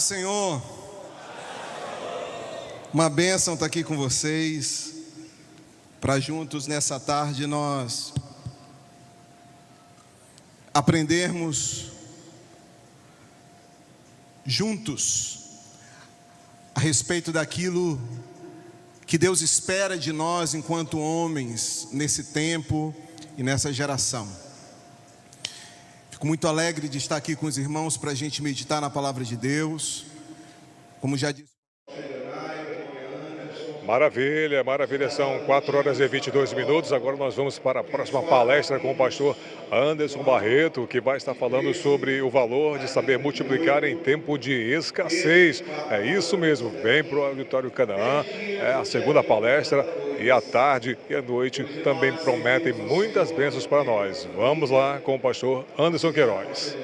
do Senhor. Uma bênção estar aqui com vocês, para juntos nessa tarde nós aprendermos juntos a respeito daquilo que Deus espera de nós enquanto homens nesse tempo e nessa geração. Fico muito alegre de estar aqui com os irmãos para a gente meditar na palavra de Deus. Como já disse, Maravilha, maravilha, são 4 horas e 22 minutos, agora nós vamos para a próxima palestra com o pastor Anderson Barreto, que vai estar falando sobre o valor de saber multiplicar em tempo de escassez. É isso mesmo, vem para o Auditório Canaã, é a segunda palestra, e à tarde e à noite também prometem muitas bênçãos para nós. Vamos lá com o pastor Anderson Queiroz.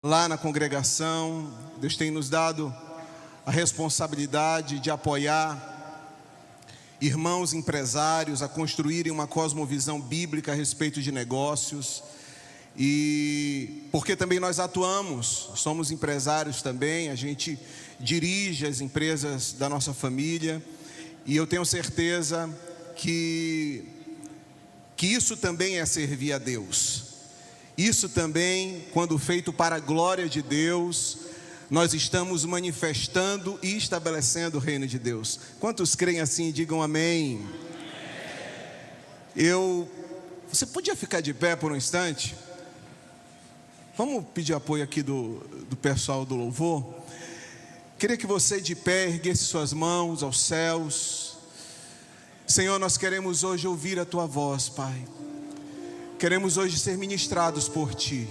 Lá na congregação, Deus tem nos dado a responsabilidade de apoiar irmãos empresários a construírem uma cosmovisão bíblica a respeito de negócios. E porque também nós atuamos, somos empresários também, a gente dirige as empresas da nossa família, e eu tenho certeza que isso também é servir a Deus. Isso também, quando feito para a glória de Deus, nós estamos manifestando e estabelecendo o reino de Deus. Quantos creem assim, digam amém. Você podia ficar de pé por um instante? Vamos pedir apoio aqui do pessoal do louvor. Queria que você de pé erguesse suas mãos aos céus. Senhor, nós queremos hoje ouvir a Tua voz, Pai. Queremos hoje ser ministrados por Ti.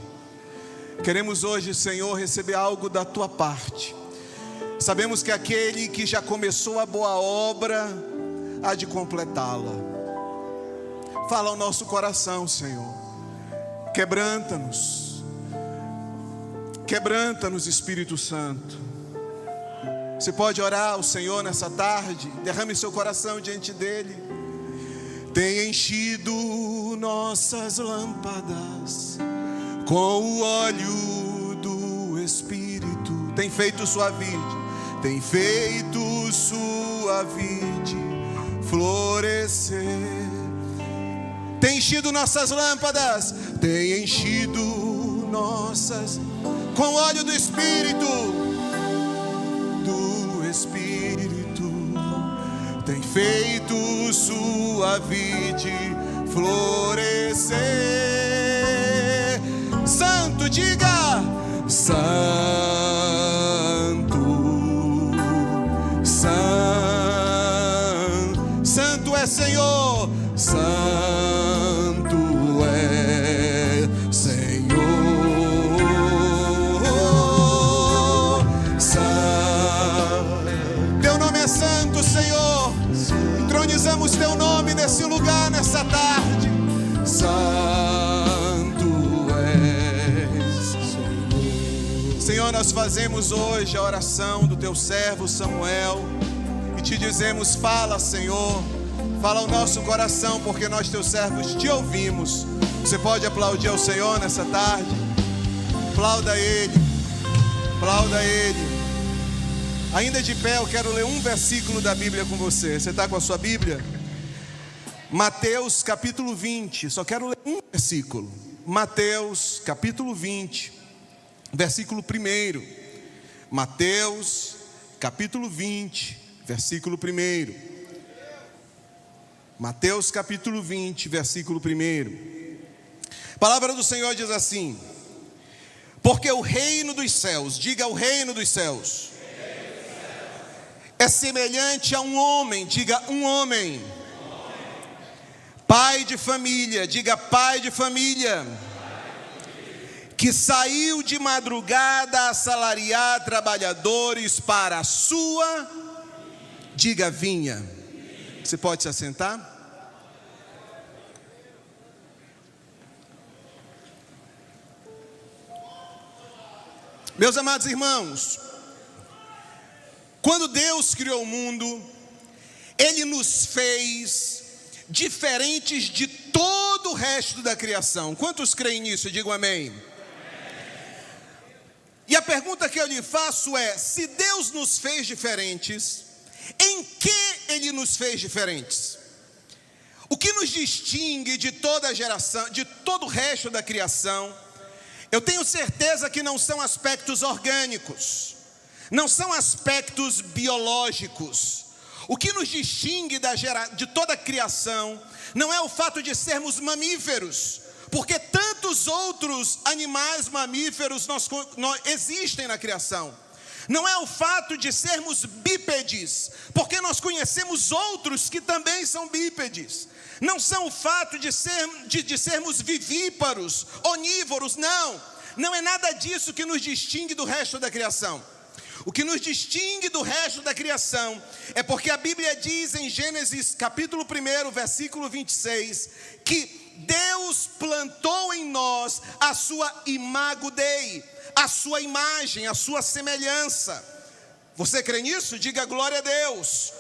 Queremos hoje, Senhor, receber algo da Tua parte. Sabemos que aquele que já começou a boa obra há de completá-la. Fala ao nosso coração, Senhor. Quebranta-nos. Quebranta-nos, Espírito Santo. Você pode orar ao Senhor nessa tarde? Derrame seu coração diante dEle. Tem enchido nossas lâmpadas com o óleo do Espírito. Tem feito sua vide florescer. Tem enchido nossas lâmpadas, tem enchido nossas com o óleo do Espírito. Tem feito sua vide florescer. Santo, diga: Santo, Santo é Senhor, Santo é Senhor, Teu nome é santo, Senhor. Entronizamos Teu nome nesse lugar, nessa tarde. Senhor, nós fazemos hoje a oração do Teu servo Samuel e Te dizemos: fala, Senhor, fala ao nosso coração, porque nós, Teus servos, Te ouvimos. Você pode aplaudir ao Senhor nessa tarde? Aplauda Ele, aplauda Ele. Ainda de pé, eu quero ler um versículo da Bíblia com você. Você está com a sua Bíblia? Mateus capítulo 20, só quero ler um versículo. Mateus capítulo 20, versículo 1. Mateus capítulo 20, versículo 1. Mateus capítulo 20, versículo 1. A palavra do Senhor diz assim: porque o reino dos céus, diga o reino dos céus, é semelhante a um homem, diga um homem, pai de família, diga pai de família, que saiu de madrugada a assalariar trabalhadores para a sua, diga vinha. Você pode se assentar? Meus amados irmãos, quando Deus criou o mundo, Ele nos fez diferentes de todo o resto da criação. Quantos creem nisso? Digam amém. E a pergunta que eu lhe faço é: se Deus nos fez diferentes, em que Ele nos fez diferentes? O que nos distingue de toda a geração, de todo o resto da criação? Eu tenho certeza que não são aspectos orgânicos, não são aspectos biológicos. O que nos distingue de toda a criação não é o fato de sermos mamíferos, porque tantos outros animais mamíferos existem na criação. Não é o fato de sermos bípedes, porque nós conhecemos outros que também são bípedes. Não são o fato de sermos vivíparos, onívoros, não é nada disso que nos distingue do resto da criação. O que nos distingue do resto da criação é porque a Bíblia diz em Gênesis capítulo 1, versículo 26, que Deus plantou em nós a sua imago Dei, a sua imagem, a sua semelhança. Você crê nisso? Diga glória a Deus.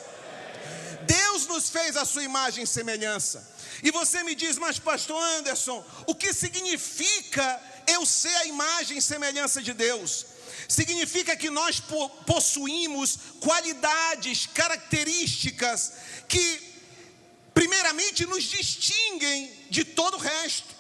Deus nos fez a sua imagem e semelhança. E você me diz: mas pastor Anderson, o que significa eu ser a imagem e semelhança de Deus? Significa que nós possuímos qualidades, características que primeiramente nos distinguem de todo o resto.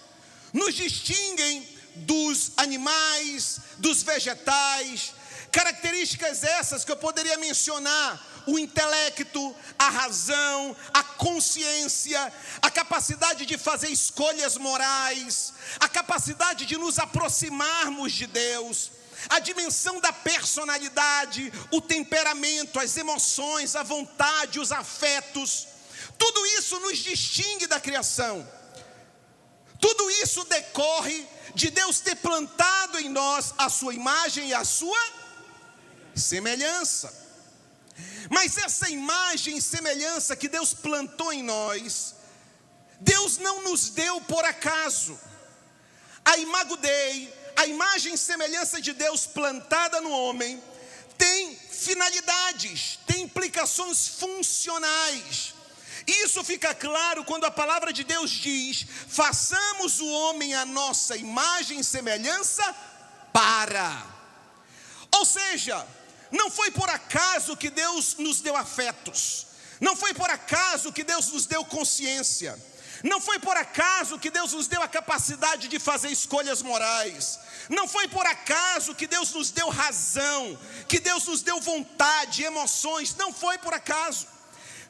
Nos distinguem dos animais, dos vegetais. Características essas que eu poderia mencionar: o intelecto, a razão, a consciência, a capacidade de fazer escolhas morais, a capacidade de nos aproximarmos de Deus, a dimensão da personalidade, o temperamento, as emoções, a vontade, os afetos. Tudo isso nos distingue da criação. Tudo isso decorre de Deus ter plantado em nós a sua imagem e a sua semelhança. Mas essa imagem e semelhança que Deus plantou em nós, Deus não nos deu por acaso. A imago Dei, a imagem e semelhança de Deus plantada no homem, tem finalidades, tem implicações funcionais. Isso fica claro quando a palavra de Deus diz: façamos o homem à nossa imagem e semelhança para. Ou seja, não foi por acaso que Deus nos deu afetos. Não foi por acaso que Deus nos deu consciência. Não foi por acaso que Deus nos deu a capacidade de fazer escolhas morais. Não foi por acaso que Deus nos deu razão, que Deus nos deu vontade, emoções. Não foi por acaso.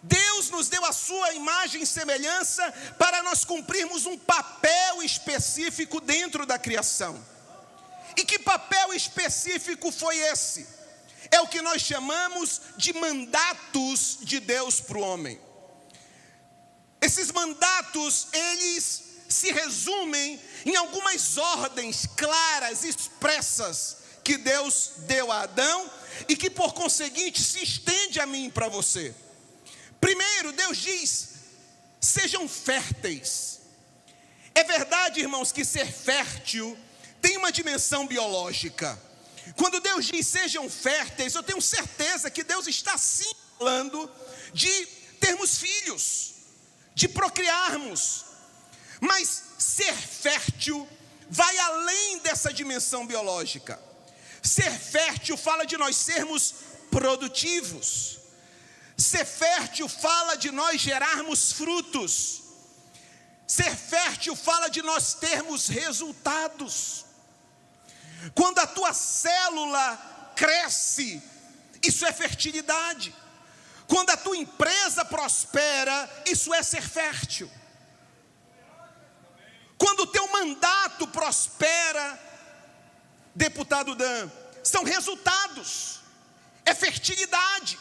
Deus nos deu a sua imagem e semelhança para nós cumprirmos um papel específico dentro da criação. E que papel específico foi esse? É o que nós chamamos de mandatos de Deus para o homem. Esses mandatos, eles se resumem em algumas ordens claras, expressas, que Deus deu a Adão e que por conseguinte se estende a mim e para você. Primeiro, Deus diz: sejam férteis. É verdade, irmãos, que ser fértil tem uma dimensão biológica. Quando Deus diz sejam férteis, eu tenho certeza que Deus está sim falando de termos filhos, de procriarmos. Mas ser fértil vai além dessa dimensão biológica. Ser fértil fala de nós sermos produtivos. Ser fértil fala de nós gerarmos frutos. Ser fértil fala de nós termos resultados. Quando a tua célula cresce, isso é fertilidade. Quando a tua empresa prospera, isso é ser fértil. Quando o teu mandato prospera, deputado Dan, são resultados, é fertilidade,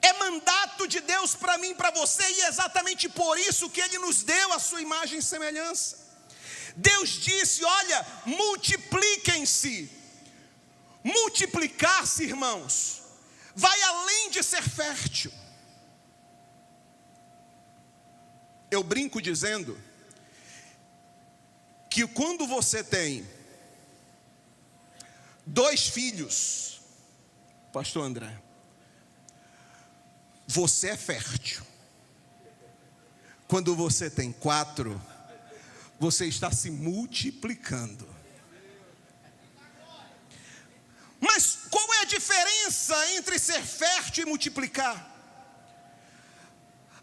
é mandato de Deus para mim e para você, e é exatamente por isso que Ele nos deu a sua imagem e semelhança. Deus disse: olha, multipliquem-se. Multiplicar-se, irmãos, vai além de ser fértil. Eu brinco dizendo que quando você tem 2 filhos, pastor André, você é fértil. Quando você tem 4, você está se multiplicando. Mas qual é a diferença entre ser fértil e multiplicar?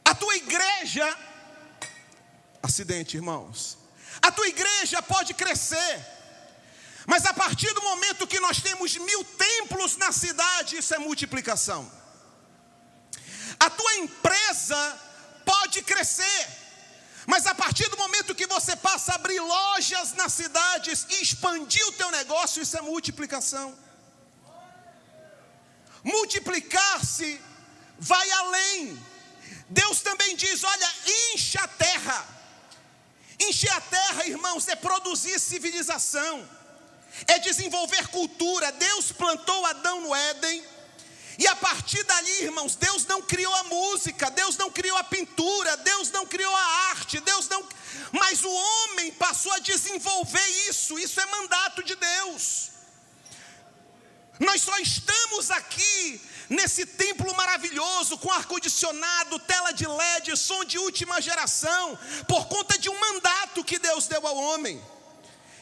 A tua igreja, acidente, irmãos, a tua igreja pode crescer, mas a partir do momento que nós temos 1000 templos na cidade, isso é multiplicação. A tua empresa pode crescer, mas a partir do momento que você passa a abrir lojas nas cidades e expandir o teu negócio, isso é multiplicação. Multiplicar-se vai além. Deus também diz, olha, enche a terra. Encher a terra, irmãos, é produzir civilização, é desenvolver cultura. Deus plantou Adão no Éden, e a partir dali, irmãos, Deus não criou a música, Deus não criou a pintura, Deus não criou a arte, mas o homem passou a desenvolver isso. Isso é mandato de Deus. Nós só estamos aqui nesse templo maravilhoso, com ar-condicionado, tela de LED, som de última geração, por conta de um mandato que Deus deu ao homem.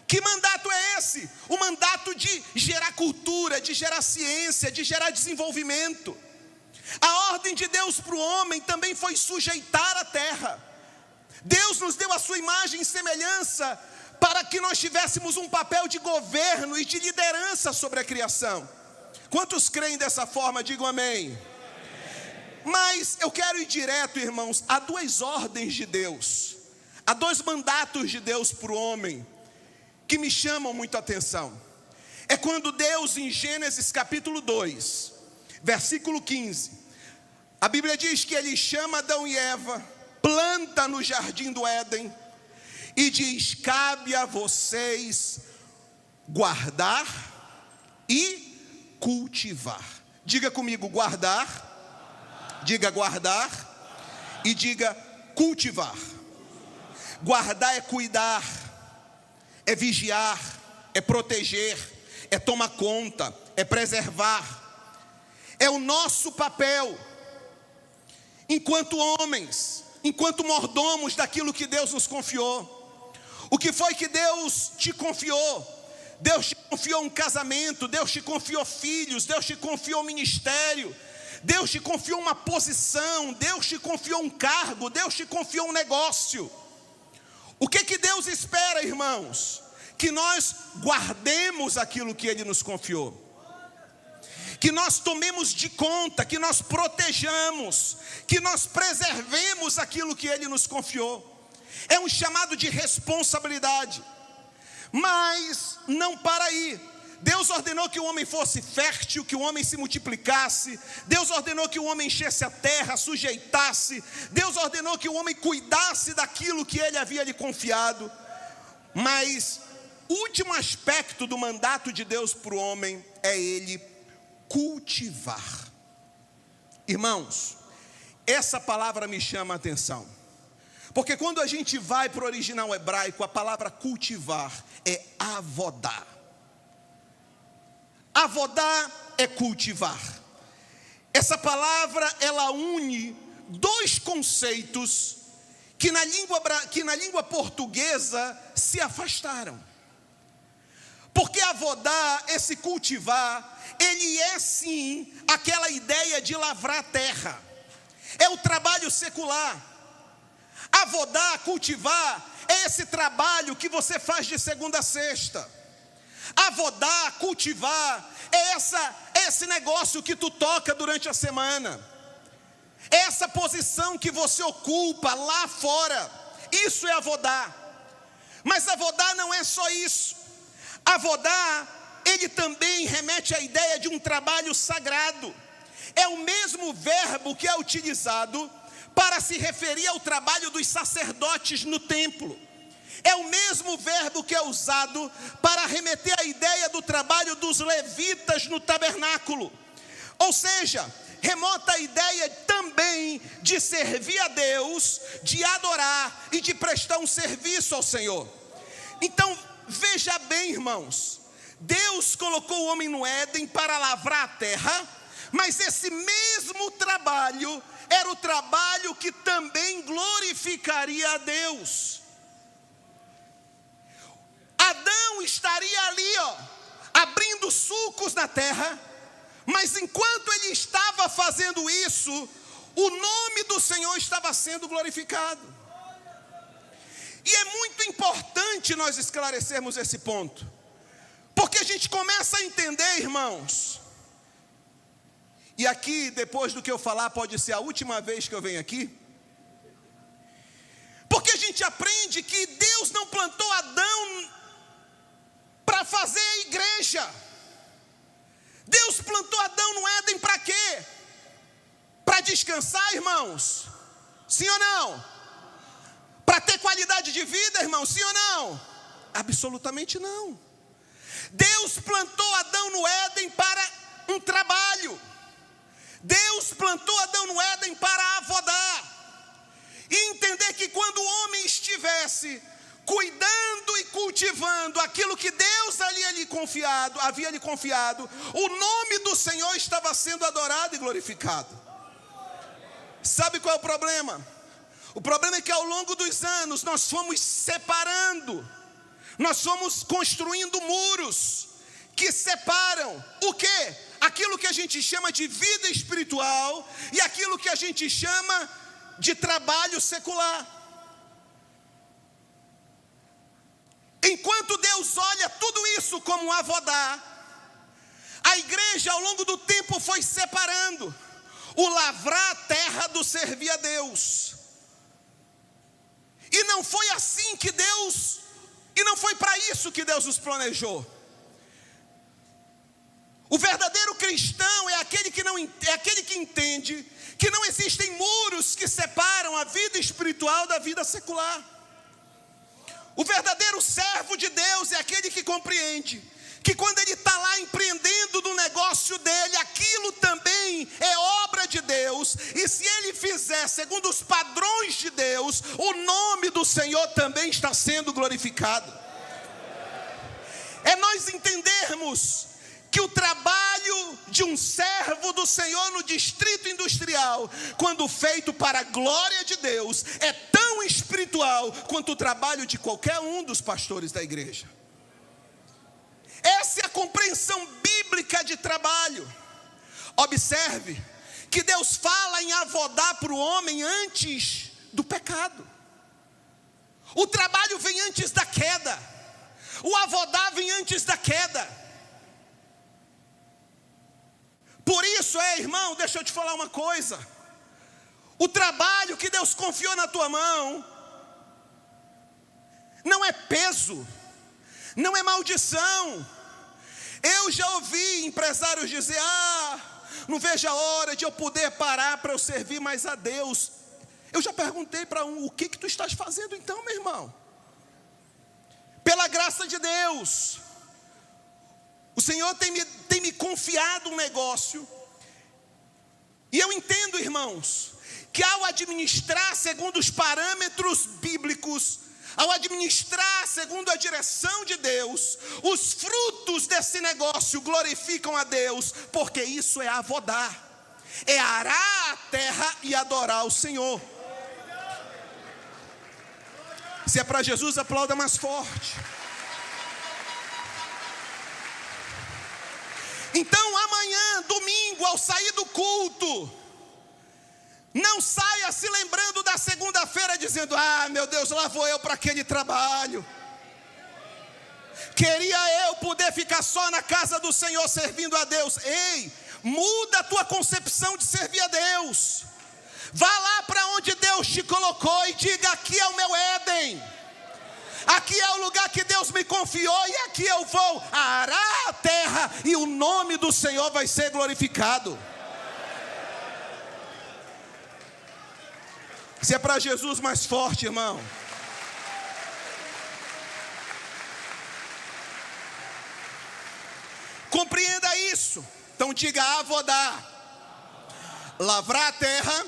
Que mandato é esse? O mandato de gerar cultura, de gerar ciência, de gerar desenvolvimento. A ordem de Deus para o homem também foi sujeitar a terra. Deus nos deu a sua imagem e semelhança para que nós tivéssemos um papel de governo e de liderança sobre a criação. Quantos creem dessa forma? Digam amém. Mas eu quero ir direto, irmãos, a 2 ordens de Deus, a 2 mandatos de Deus para o homem, que me chamam muito a atenção. É quando Deus, em Gênesis capítulo 2, versículo 15, a Bíblia diz que Ele chama Adão e Eva, planta no jardim do Éden, e diz, cabe a vocês guardar e cultivar. Diga comigo, guardar. Diga guardar e diga cultivar. Guardar é cuidar, é vigiar, é proteger, é tomar conta, é preservar. É o nosso papel enquanto homens, enquanto mordomos daquilo que Deus nos confiou. O que foi que Deus te confiou? Deus te confiou um casamento, Deus te confiou filhos, Deus te confiou um ministério, Deus te confiou uma posição, Deus te confiou um cargo, Deus te confiou um negócio. O que Deus espera, irmãos? Que nós guardemos aquilo que Ele nos confiou, que nós tomemos de conta, que nós protejamos, que nós preservemos aquilo que Ele nos confiou. É um chamado de responsabilidade. Mas não para aí. Deus ordenou que o homem fosse fértil, que o homem se multiplicasse. Deus ordenou que o homem enchesse a terra, sujeitasse. Deus ordenou que o homem cuidasse daquilo que Ele havia lhe confiado. Mas o último aspecto do mandato de Deus para o homem é ele cultivar. Irmãos, essa palavra me chama a atenção, porque quando a gente vai para o original hebraico, a palavra cultivar é avodar. Avodar é cultivar. Essa palavra, ela une 2 conceitos que na língua portuguesa se afastaram. Porque avodar, esse cultivar, ele é sim aquela ideia de lavrar a terra. É o trabalho secular. Avodar, cultivar, é esse trabalho que você faz de segunda a sexta. Avodar, cultivar, é esse negócio que tu toca durante a semana. É essa posição que você ocupa lá fora. Isso é avodar. Mas avodar não é só isso. Avodar, ele também remete à ideia de um trabalho sagrado. É o mesmo verbo que é utilizado para se referir ao trabalho dos sacerdotes no templo. É o mesmo verbo que é usado para remeter à ideia do trabalho dos levitas no tabernáculo. Ou seja, remota a ideia também de servir a Deus, de adorar e de prestar um serviço ao Senhor. Então, veja bem, irmãos, Deus colocou o homem no Éden para lavrar a terra, mas esse mesmo trabalho era o trabalho que também glorificaria a Deus. Adão estaria ali, abrindo sulcos na terra, mas enquanto ele estava fazendo isso, o nome do Senhor estava sendo glorificado. E é muito importante nós esclarecermos esse ponto, porque a gente começa a entender, irmãos, e aqui, depois do que eu falar, pode ser a última vez que eu venho aqui, porque a gente aprende que Deus não plantou Adão para fazer a igreja. Deus plantou Adão no Éden para quê? Para descansar, irmãos? Sim ou não? Para ter qualidade de vida, irmãos? Sim ou não? Absolutamente não. Deus plantou Adão no Éden para um trabalho. Deus plantou Adão no Éden para avodar. E entender que quando o homem estivesse cuidando e cultivando aquilo que Deus havia lhe confiado, o nome do Senhor estava sendo adorado e glorificado. Sabe qual é o problema? O problema é que ao longo dos anos nós fomos separando, nós fomos construindo muros que separam o quê? Aquilo que a gente chama de vida espiritual e aquilo que a gente chama de trabalho secular. Enquanto Deus olha tudo isso como um avodar, a igreja ao longo do tempo foi separando o lavrar a terra do servir a Deus. E não foi assim que Deus, e não foi para isso que Deus nos planejou. O verdadeiro cristão é aquele que entende que não existem muros que separam a vida espiritual da vida secular. O verdadeiro servo de Deus é aquele que compreende que quando ele está lá empreendendo no negócio dele, aquilo também é obra de Deus, e se ele fizer segundo os padrões de Deus, o nome do Senhor também está sendo glorificado. É nós entendermos que o trabalho de um servo do Senhor no distrito industrial, quando feito para a glória de Deus, é tão espiritual quanto o trabalho de qualquer um dos pastores da igreja. Essa é a compreensão bíblica de trabalho. Observe que Deus fala em avodar para o homem antes do pecado. O trabalho vem antes da queda. O avodar vem antes da queda. Por isso, irmão, deixa eu te falar uma coisa. O trabalho que Deus confiou na tua mão não é peso, não é maldição. Eu já ouvi empresários dizer: não vejo a hora de eu poder parar para eu servir mais a Deus. Eu já perguntei para o que tu estás fazendo então, meu irmão? Pela graça de Deus, o Senhor tem me confiado um negócio, e eu entendo, irmãos, que ao administrar segundo os parâmetros bíblicos, ao administrar segundo a direção de Deus, os frutos desse negócio glorificam a Deus, porque isso é avodar, é arar a terra e adorar o Senhor. Se é para Jesus, aplauda mais forte. Então amanhã, domingo, ao sair do culto, não saia se lembrando da segunda-feira dizendo: meu Deus, lá vou eu para aquele trabalho. Queria eu poder ficar só na casa do Senhor servindo a Deus. Ei, muda a tua concepção de servir a Deus. Vá lá para onde Deus te colocou e diga: aqui é o meu Éden. Aqui é o lugar que Deus me confiou, e aqui eu vou arar a terra e o nome do Senhor vai ser glorificado. Se é para Jesus, mais forte, irmão. Compreenda isso. Então diga: avodar, lavrar a terra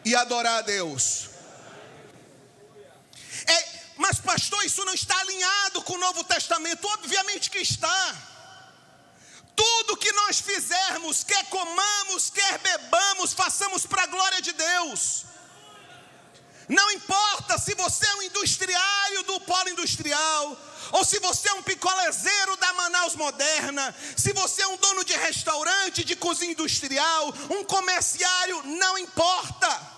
e adorar a Deus. Mas pastor, isso não está alinhado com o Novo Testamento. Obviamente que está. Tudo que nós fizermos, quer comamos, quer bebamos, façamos para a glória de Deus. Não importa se você é um industriário do polo industrial, ou se você é um picolezeiro da Manaus Moderna, se você é um dono de restaurante, de cozinha industrial, um comerciário, não importa.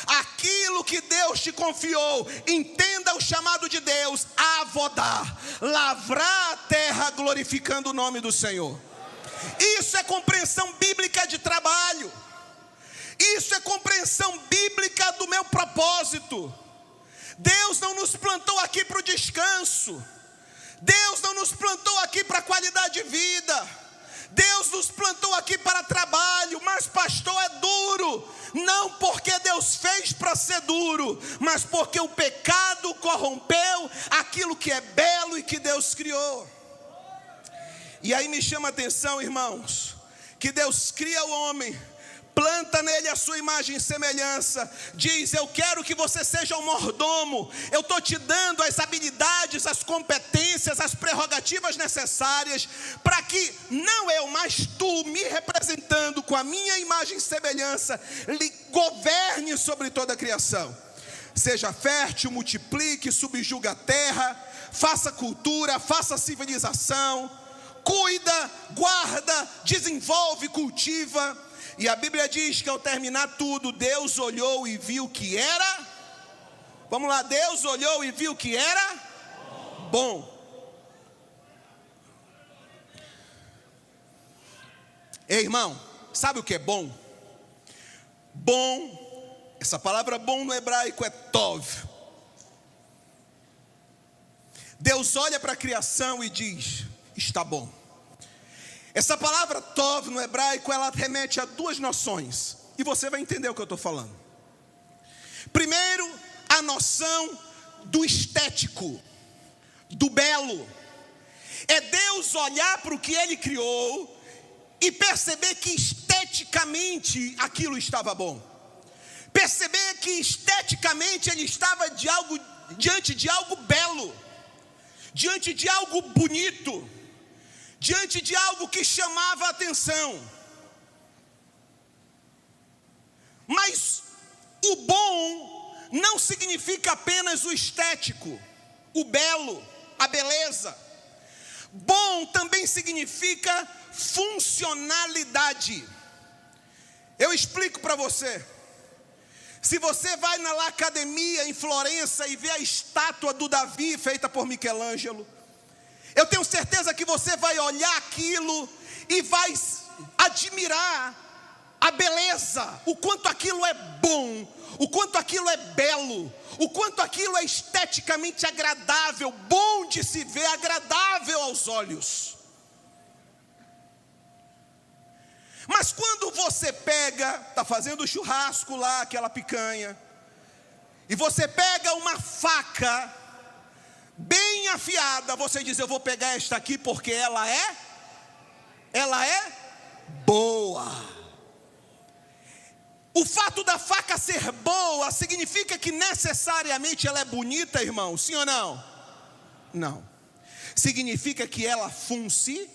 Aquilo que Deus te confiou, entenda o chamado de Deus: avodar, lavrar a terra glorificando o nome do Senhor. Isso é compreensão bíblica de trabalho. Isso é compreensão bíblica do meu propósito. Deus não nos plantou aqui para o descanso. Deus não nos plantou aqui para qualidade de vida. Deus nos plantou aqui para trabalho. Mas pastor, é duro. Não porque Deus fez para ser duro, mas porque o pecado corrompeu aquilo que é belo e que Deus criou. E aí me chama a atenção, irmãos, que Deus cria o homem, planta nele a sua imagem e semelhança, diz: eu quero que você seja um mordomo, eu estou te dando as habilidades, as competências, as prerrogativas necessárias, para que não eu, mas tu, me representando com a minha imagem e semelhança, governe sobre toda a criação. Seja fértil, multiplique, subjuga a terra, faça cultura, faça civilização, cuida, guarda, desenvolve, cultiva. E a Bíblia diz que ao terminar tudo, Deus olhou e viu que era, vamos lá, Deus olhou e viu que era bom. Ei, irmão, sabe o que é bom? Bom, essa palavra bom no hebraico é tov. Deus olha para a criação e diz: está bom. Essa palavra tov no hebraico, ela remete a duas noções, e você vai entender o que eu estou falando. Primeiro, a noção do estético, do belo. É Deus olhar para o que Ele criou e perceber que esteticamente aquilo estava bom. Perceber que esteticamente Ele estava diante de algo belo, diante de algo bonito, diante de algo que chamava a atenção. Mas o bom não significa apenas o estético, o belo, a beleza. Bom também significa funcionalidade. Eu explico para você. Se você vai na academia em Florença e vê a estátua do Davi feita por Michelangelo, eu tenho certeza que você vai olhar aquilo e vai admirar a beleza, o quanto aquilo é bom, o quanto aquilo é belo, o quanto aquilo é esteticamente agradável, bom de se ver, agradável aos olhos. Mas quando você pega, está fazendo churrasco lá, aquela picanha, e você pega uma faca bem afiada, você diz: eu vou pegar esta aqui porque ela é boa. O fato da faca ser boa significa que necessariamente ela é bonita, irmão? Sim ou não? Não. Significa que ela funciona.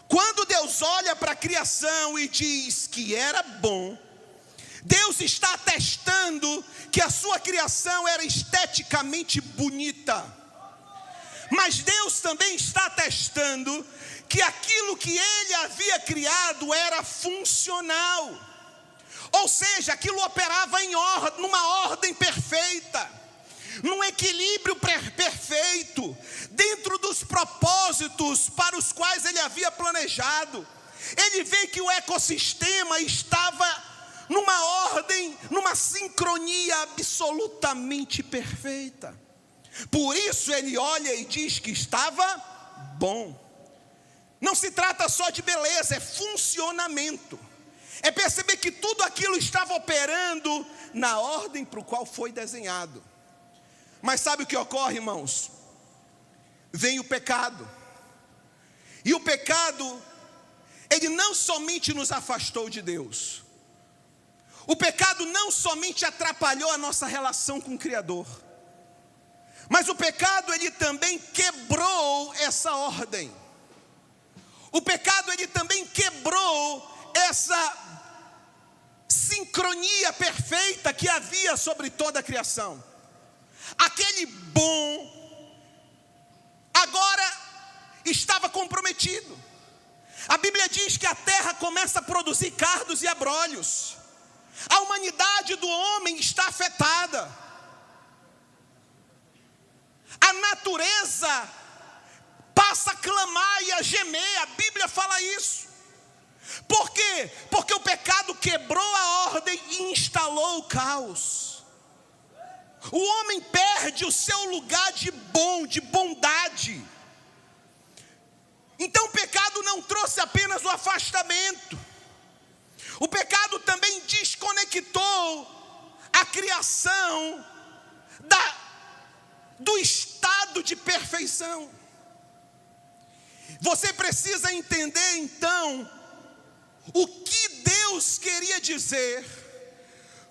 Quando Deus olha para a criação e diz que era bom, Deus está atestando que a sua criação era esteticamente bonita. Mas Deus também está atestando que aquilo que Ele havia criado era funcional. Ou seja, aquilo operava numa ordem perfeita, num equilíbrio perfeito, dentro dos propósitos para os quais Ele havia planejado. Ele vê que o ecossistema estava numa ordem, numa sincronia absolutamente perfeita. Por isso Ele olha e diz que estava bom. Não se trata só de beleza, é funcionamento. É perceber que tudo aquilo estava operando na ordem para o qual foi desenhado. Mas sabe o que ocorre, irmãos? Vem o pecado. E o pecado, ele não somente nos afastou de Deus. O pecado não somente atrapalhou a nossa relação com o Criador, mas o pecado, ele também quebrou essa ordem. O pecado, ele também quebrou essa sincronia perfeita que havia sobre toda a criação. Aquele bom estava comprometido. A Bíblia diz que a terra começa a produzir cardos e abrolhos. A humanidade do homem está afetada. A natureza passa a clamar e a gemer. A Bíblia fala isso. Por quê? Porque o pecado quebrou a ordem e instalou o caos. O homem perde o seu lugar de bondade. Então o pecado não trouxe apenas o afastamento. O pecado também desconectou a criação do estado de perfeição. Você precisa entender então o que Deus queria dizer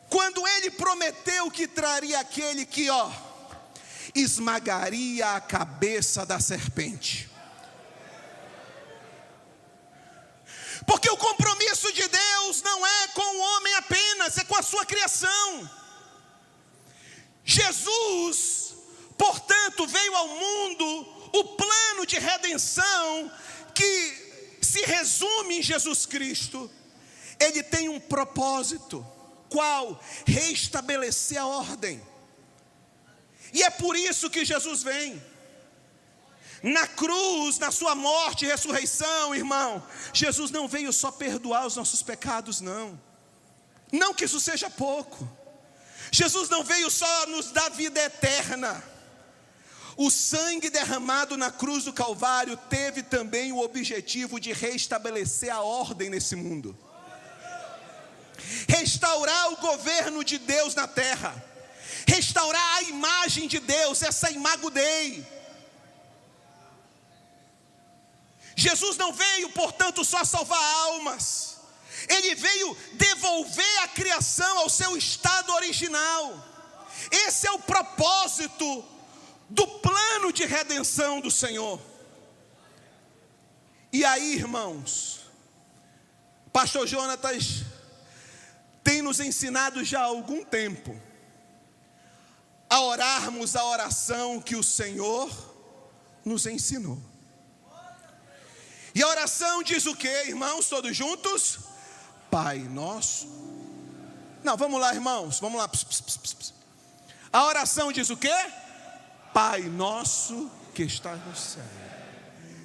quando Ele prometeu que traria aquele que, esmagaria a cabeça da serpente. Porque o compromisso de Deus não é com o homem apenas, é com a sua criação. Jesus, portanto, veio ao mundo, o plano de redenção que se resume em Jesus Cristo. Ele tem um propósito, qual? Restabelecer a ordem. E é por isso que Jesus vem. Na cruz, na sua morte e ressurreição, irmão, Jesus não veio só perdoar os nossos pecados, não. Não que isso seja pouco. Jesus não veio só nos dar vida eterna. O sangue derramado na cruz do Calvário teve também o objetivo de restabelecer a ordem nesse mundo. Restaurar o governo de Deus na terra. Restaurar a imagem de Deus, essa imago Dei. Jesus não veio, portanto, só salvar almas. Ele veio devolver a criação ao seu estado original. Esse é o propósito do plano de redenção do Senhor. E aí, irmãos, pastor Jonatas tem nos ensinado já há algum tempo a orarmos a oração que o Senhor nos ensinou. E a oração diz o que, irmãos, todos juntos? Pai nosso. Não, vamos lá, irmãos, vamos lá. A oração diz o que? Pai nosso que estás no céu,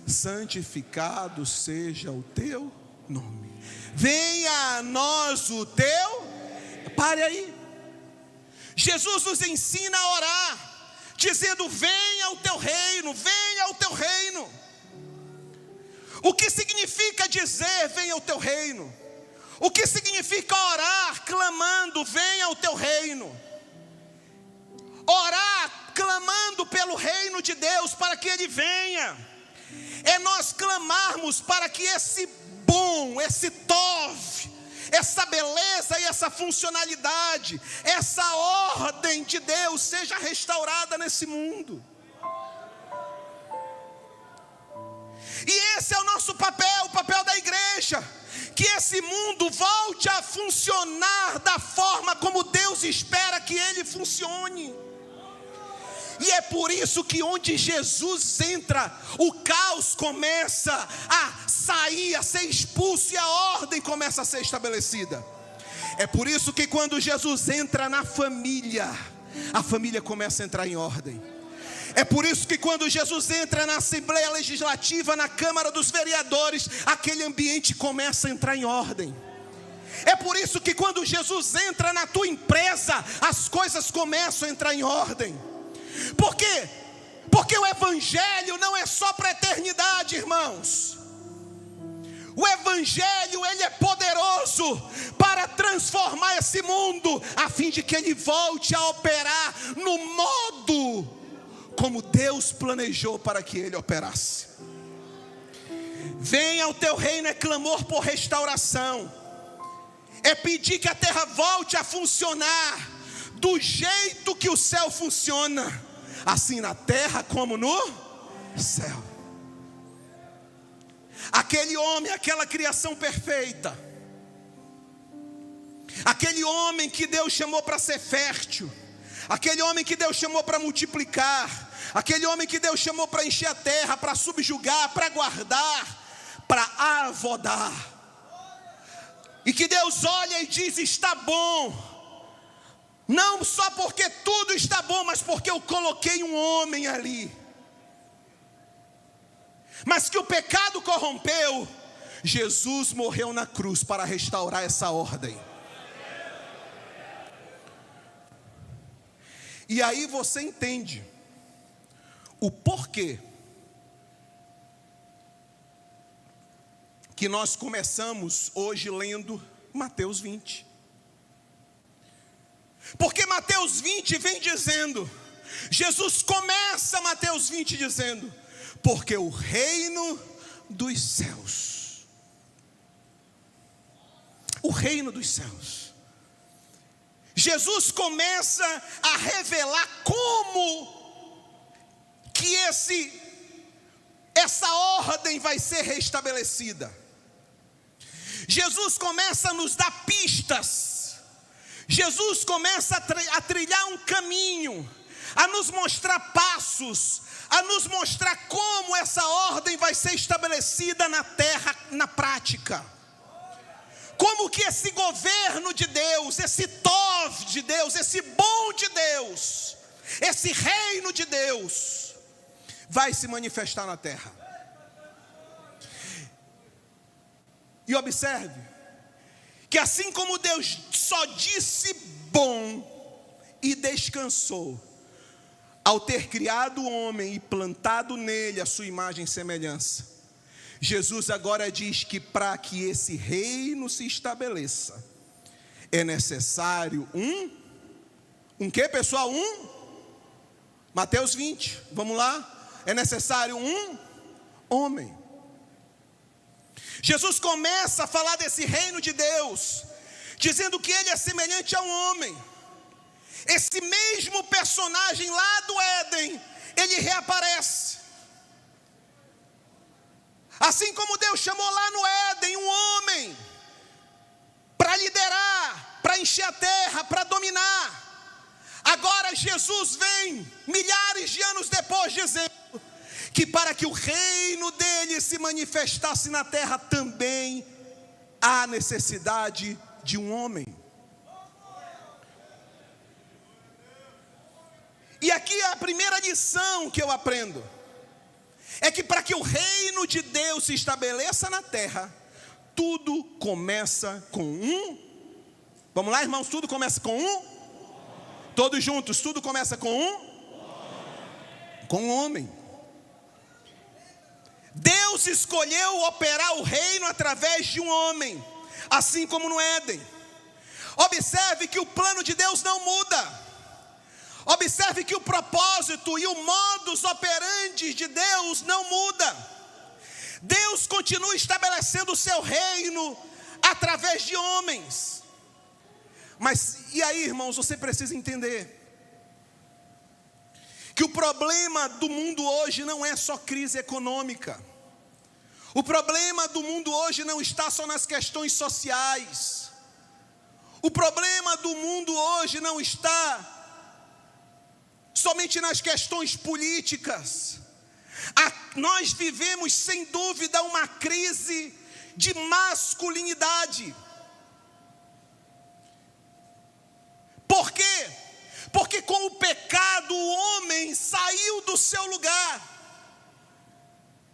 santificado seja o teu nome. Venha a nós o teu. Pare aí. Jesus nos ensina a orar, dizendo: venha o teu reino, venha o teu reino. O que significa dizer venha o teu reino? O que significa orar clamando venha o teu reino? Orar clamando pelo reino de Deus para que ele venha. É nós clamarmos para que esse bom, esse tov, essa beleza e essa funcionalidade, essa ordem de Deus seja restaurada nesse mundo. E esse é o nosso papel, o papel da igreja. Que esse mundo volte a funcionar da forma como Deus espera que ele funcione. E é por isso que onde Jesus entra, o caos começa a sair, a ser expulso e a ordem começa a ser estabelecida. É por isso que quando Jesus entra na família, a família começa a entrar em ordem. É por isso que quando Jesus entra na Assembleia Legislativa, na Câmara dos Vereadores, aquele ambiente começa a entrar em ordem. É por isso que quando Jesus entra na tua empresa, as coisas começam a entrar em ordem. Por quê? Porque o Evangelho não é só para a eternidade, irmãos. O Evangelho, ele é poderoso para transformar esse mundo, a fim de que ele volte a operar no modo como Deus planejou para que ele operasse. Venha o teu reino é clamor por restauração. É pedir que a terra volte a funcionar do jeito que o céu funciona, assim na terra como no céu. Aquele homem, aquela criação perfeita, aquele homem que Deus chamou para ser fértil, aquele homem que Deus chamou para multiplicar, Aquele homem que Deus chamou para encher a terra, para subjugar, para guardar, para avodar. E que Deus olha e diz: está bom. Não só porque tudo está bom, mas porque eu coloquei um homem ali. Mas que o pecado corrompeu, Jesus morreu na cruz para restaurar essa ordem. E aí você entende o porquê que nós começamos hoje lendo Mateus 20. Porque Mateus 20 vem dizendo, Jesus começa Mateus 20 dizendo: porque o reino dos céus, o reino dos céus. Jesus começa a revelar como que essa ordem vai ser restabelecida. Jesus começa a nos dar pistas. Jesus começa a trilhar um caminho, a nos mostrar passos, a nos mostrar como essa ordem vai ser estabelecida na terra, na prática. Como que esse governo de Deus, esse Tov de Deus, esse bom de Deus, esse reino de Deus, vai se manifestar na terra. E observe, que assim como Deus só disse bom e descansou, ao ter criado o homem e plantado nele a sua imagem e semelhança, Jesus agora diz que para que esse reino se estabeleça, é necessário um que, pessoal? Mateus 20, vamos lá? É necessário um homem. Jesus começa a falar desse reino de Deus, dizendo que ele é semelhante a um homem. Esse mesmo personagem lá do Éden, ele reaparece. Assim como Deus chamou lá no Éden um homem para liderar, para encher a terra, para dominar. Agora Jesus vem, milhares de anos depois, dizendo que para que o reino dele se manifestasse na terra, também há necessidade de um homem. E aqui a primeira lição que eu aprendo é que para que o reino de Deus se estabeleça na terra, tudo começa com vamos lá, irmãos, tudo começa com todos juntos, tudo começa com um homem. Deus escolheu operar o reino através de um homem, assim como no Éden. Observe que o plano de Deus não muda. Observe que o propósito e o modus operandi de Deus não muda. Deus continua estabelecendo o seu reino através de homens. Mas e aí, irmãos, você precisa entender que o problema do mundo hoje não é só crise econômica. O problema do mundo hoje não está só nas questões sociais. O problema do mundo hoje não está somente nas questões políticas. Nós vivemos sem dúvida uma crise de masculinidade. Por quê? Porque com o pecado o homem saiu do seu lugar.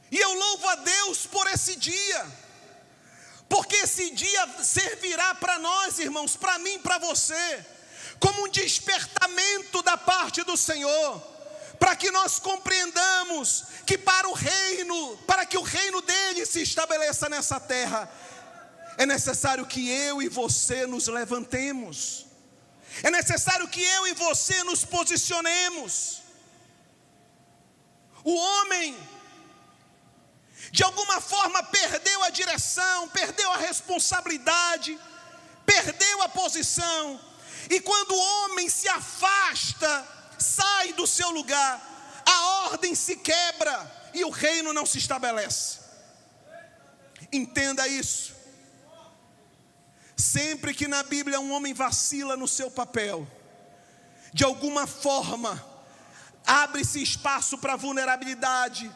E eu louvo a Deus por esse dia, porque esse dia servirá para nós, irmãos, para mim, para você, como um despertamento da parte do Senhor, para que nós compreendamos que para que o reino dele se estabeleça nessa terra, é necessário que eu e você nos levantemos. É necessário que eu e você nos posicionemos. O homem, de alguma forma, perdeu a direção, perdeu a responsabilidade, perdeu a posição. E quando o homem se afasta, sai do seu lugar, a ordem se quebra e o reino não se estabelece. Entenda isso. Sempre que na Bíblia um homem vacila no seu papel, de alguma forma Abre-se espaço para vulnerabilidade,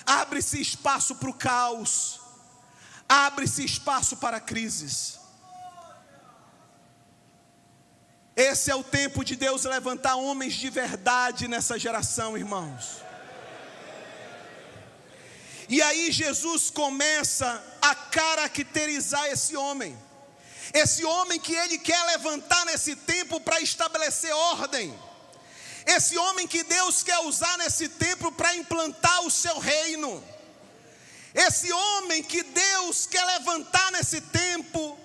abre-se espaço para o caos, abre-se espaço para crises. Esse é o tempo de Deus levantar homens de verdade nessa geração, irmãos. E aí Jesus começa a caracterizar esse homem que ele quer levantar nesse tempo para estabelecer ordem, esse homem que Deus quer usar nesse tempo para implantar o seu reino, esse homem que Deus quer levantar nesse tempo